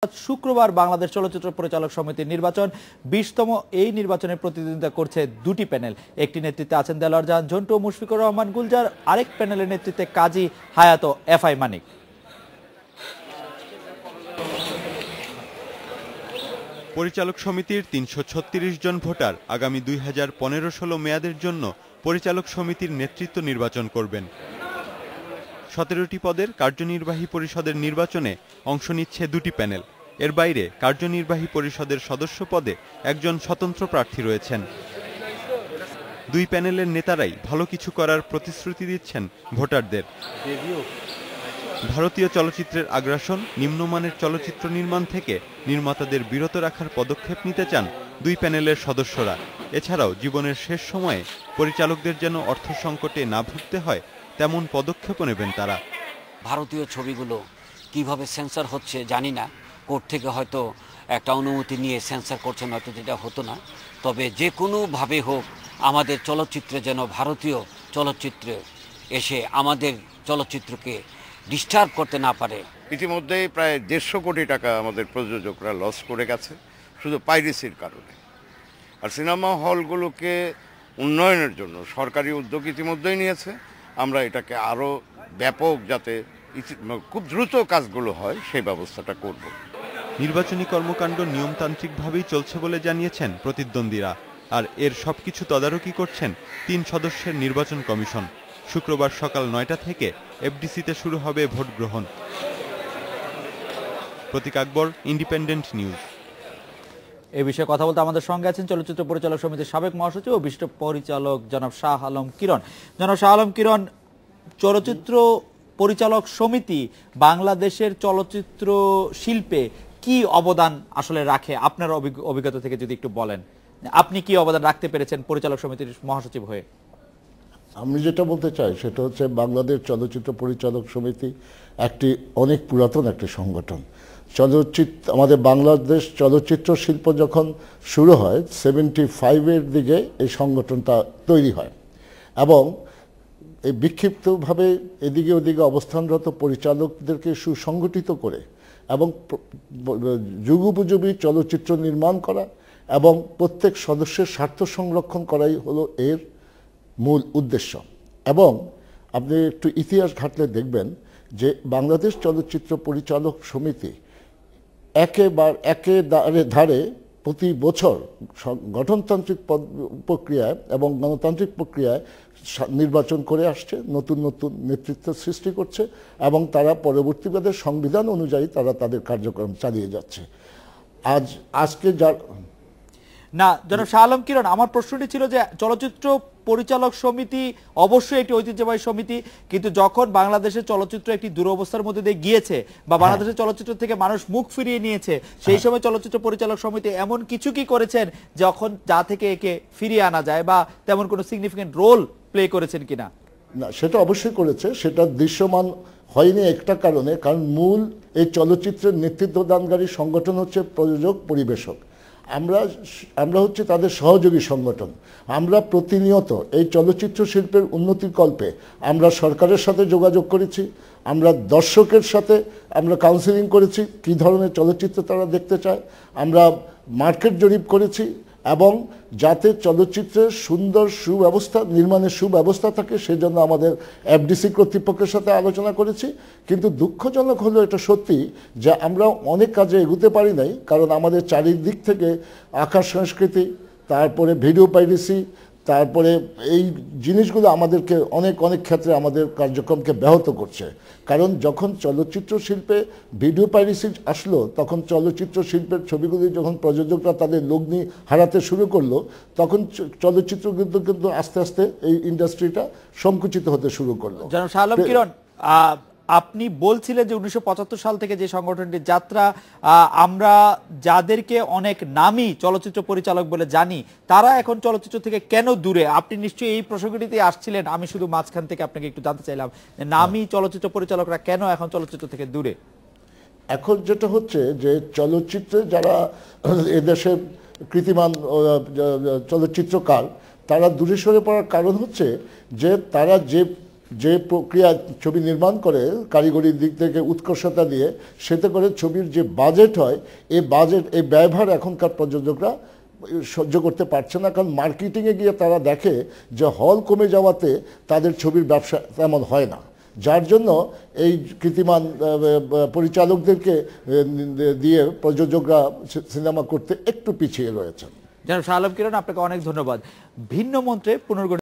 শুক্রবার বাংলাদেশ চলচ্চিত্র পরিচালক সমিতির নির্বাচন 20তম এই নির্বাচনে প্রতিদ্বন্দ্বিতা করছে দুটি প্যানেল। একটি নেতৃত্বে আছেন দেলোয়ার জাহান ঝন্টু ও মুশফিকুর রহমান গুলজার, আরেক প্যানেলের নেতৃত্বে কাজী হায়াত ও এফআই মানিক। পরিচালক সমিতির ৩৩৬ জন ভোটার আগামী 2015-16 মেয়াদের জন্য পরিচালক সমিতির নেতৃত্ব নির্বাচন করবেন। 17টি পদের কার্যনির্বাহী পরিষদের নির্বাচনে অংশ নিচ্ছে দুটি প্যানেল। এর বাইরে কার্যনির্বাহী পরিষদের সদস্য পদে একজন স্বতন্ত্র প্রার্থী রয়েছেন। দুই প্যানেলের নেতারাই ভালো কিছু করার প্রতিশ্রুতি দিচ্ছেন ভোটারদের। ভারতীয় চলচ্চিত্রের আগ্রাসন, নিম্নমানের চলচ্চিত্র নির্মাণ থেকে নির্মাতাদের বিরত রাখার পদক্ষেপ নিতে চান দুই প্যানেলের সদস্যরা। এছাড়াও জীবনের শেষ সময়ে পরিচালকদের যেন অর্থ সংকটে না ভুগতে হয় তেমন পদক্ষেপও নেবেন তারা। ভারতীয় ছবিগুলো কিভাবে সেন্সর হচ্ছে জানি না, কোর্ট থেকে হয়তো একটা অনুমতি নিয়ে সেন্সর করছেন, হয়তো যেটা হতো না। তবে যে কোনোভাবে হোক আমাদের চলচ্চিত্রে যেন ভারতীয় চলচ্চিত্রে এসে আমাদের চলচ্চিত্রকে ডিস্টার্ব করতে না পারে। ইতিমধ্যেই প্রায় 150 কোটি টাকা আমাদের প্রযোজকরা লস করে গেছে শুধু পাইরেসির কারণে। আর সিনেমা হলগুলোকে উন্নয়নের জন্য সরকারি উদ্যোগ ইতিমধ্যেই নিয়েছে। আমরা এটাকে আরও ব্যাপক যাতে খুব দ্রুত কাজগুলো হয় সেই ব্যবস্থাটা করব। নির্বাচনী কর্মকাণ্ড নিয়মতান্ত্রিকভাবেই চলছে বলে জানিয়েছেন প্রতিদ্বন্দ্বীরা। আর এর সবকিছু তদারকি করছেন 3 সদস্যের নির্বাচন কমিশন। শুক্রবার সকাল 9টা থেকে এফডিসিতে শুরু হবে ভোট গ্রহণ। প্রতীক আকবর, ইন্ডিপেন্ডেন্ট নিউজ। এই বিষয়ে কথা বলতে আমাদের সঙ্গে আছেন চলচ্চিত্র পরিচালক সমিতির সাবেক মহাসচিব ও বিশিষ্ট পরিচালক জনাব শাহ আলম কিরণ। জনাব শাহ আলম কিরণ, চলচ্চিত্র পরিচালক সমিতি বাংলাদেশের চলচ্চিত্র শিল্পে কি অবদান আসলে রাখে, আপনার অভিজ্ঞতা থেকে যদি একটু বলেন, আপনি কি অবদান রাখতে পেরেছেন পরিচালক সমিতির মহাসচিব হয়ে? আমি যেটা বলতে চাই সেটা হচ্ছে বাংলাদেশ চলচ্চিত্র পরিচালক সমিতি একটি অনেক পুরাতন একটি সংগঠন। আমাদের বাংলাদেশ চলচ্চিত্র শিল্প যখন শুরু হয় 75-এর দিকে এই সংগঠনটা তৈরি হয় এবং এই বিক্ষিপ্তভাবে এদিকে ওদিকে অবস্থানরত পরিচালকদেরকে সুসংগঠিত করে এবং যুগোপযোগী চলচ্চিত্র নির্মাণ করা এবং প্রত্যেক সদস্যের স্বার্থ সংরক্ষণ করাই হলো এর মূল উদ্দেশ্য। এবং আপনি একটু ইতিহাস ঘাটলে দেখবেন যে বাংলাদেশ চলচ্চিত্র পরিচালক সমিতি একে ধারে প্রতি বছর গঠনতান্ত্রিক প্রক্রিয়ায় এবং গণতান্ত্রিক প্রক্রিয়ায় নির্বাচন করে আসছে, নতুন নতুন নেতৃত্ব সৃষ্টি করছে এবং তারা পরবর্তীকালে সংবিধান অনুযায়ী তারা তাদের কার্যক্রম চালিয়ে যাচ্ছে। আজকে না জনাব শাহ আলম কিরণ, আমার প্রশ্নটি ছিল যে চলচ্চিত্র পরিচালক সমিতি অবশ্যই একটি ঐতিহ্যবাহী সমিতি, কিন্তু যখন বাংলাদেশের চলচ্চিত্র একটি দুরবস্থার মধ্যে দিয়ে গিয়েছে বা বাংলাদেশের চলচ্চিত্র থেকে মানুষ মুখ ফিরিয়ে নিয়েছে, সেই সময় চলচ্চিত্র পরিচালক সমিতি এমন কিছু কি করেছেন যখন যা থেকে একে ফিরিয়ে আনা যায় বা তেমন কোনো সিগনিফিকেন্ট রোল প্লে করেছেন কিনা? না, সেটা অবশ্যই করেছে। সেটা দৃশ্যমান হয়নি একটা কারণে, কারণ মূল এই চলচ্চিত্রের নেতৃত্বদানকারী সংগঠন হচ্ছে প্রযোজক পরিবেশক। আমরা হচ্ছে তাদের সহযোগী সংগঠন। আমরা প্রতিনিয়ত এই চলচ্চিত্র শিল্পের উন্নতির কল্পে আমরা সরকারের সাথে যোগাযোগ করেছি, আমরা দর্শকের সাথে আমরা কাউন্সিলিং করেছি কী ধরনের চলচ্চিত্র তারা দেখতে চায়, আমরা মার্কেট জরিপ করেছি এবং যাতে চলচ্চিত্রের সুন্দর নির্মাণের সুব্যবস্থা থাকে সেজন্য আমাদের এফডিসি কর্তৃপক্ষের সাথে আলোচনা করেছি। কিন্তু দুঃখজনক হলো এটা সত্যি যে আমরা অনেক কাজে এগুতে পারি নাই, কারণ আমাদের চারিদিক থেকে আঁকা সংস্কৃতি, তারপরে ভিডিও পাইরেসি, তারপরে এই জিনিসগুলো আমাদেরকে অনেক ক্ষেত্রে আমাদের কার্যক্রমকে ব্যাহত করছে। কারণ যখন চলচ্চিত্র শিল্পে ভিডিও পাইরেসি আসলো তখন চলচ্চিত্র শিল্পের ছবিগুলি যখন প্রযোজকরা তাদের লগ্নি হারাতে শুরু করলো তখন চলচ্চিত্র কিন্তু আস্তে আস্তে এই ইন্ডাস্ট্রিটা সংকুচিত হতে শুরু করলো। জনাব শাহ আলম কিরণ, আপনি বলছিলেন যে 1975 সাল থেকে যে সংগঠনটির যাত্রা, আমরা যাদেরকে অনেক নামী চলচ্চিত্র পরিচালক বলে জানি তারা এখন চলচ্চিত্র থেকে কেন দূরে? আপনি নিশ্চয়ই এই প্রসঙ্গটিতে আসছিলেন, আমি শুধু মাঝখান থেকে আপনাকে একটু জানতে চাইলাম নামী চলচ্চিত্র পরিচালকরা কেন এখন চলচ্চিত্র থেকে দূরে? এখন যেটা হচ্ছে যে চলচ্চিত্রে যারা এদেশের কৃতিমান চলচ্চিত্রকার তারা দূরে সরে পড়ার কারণ হচ্ছে যে তারা যে যে প্রক্রিয়া ছবি নির্মাণ করে কারিগরির দিক থেকে উৎকর্ষতা দিয়ে, সেতে করে ছবির যে বাজেট হয় এই ব্যয়ভার এখনকার প্রযোজকরা সহ্য করতে পারছে না। কারণ মার্কেটিংয়ে গিয়ে তারা দেখে যে হল কমে যাওয়াতে তাদের ছবির ব্যবসা তেমন হয় না, যার জন্য এই কৃতিমান পরিচালকদেরকে দিয়ে প্রযোজকরা সিনেমা করতে একটু পিছিয়ে রয়েছেন। জনাব শাহ আলম কিরণ, আপনাকে অনেক ধন্যবাদ। ভিন্ন মন্ত্রে পুনর্গঠন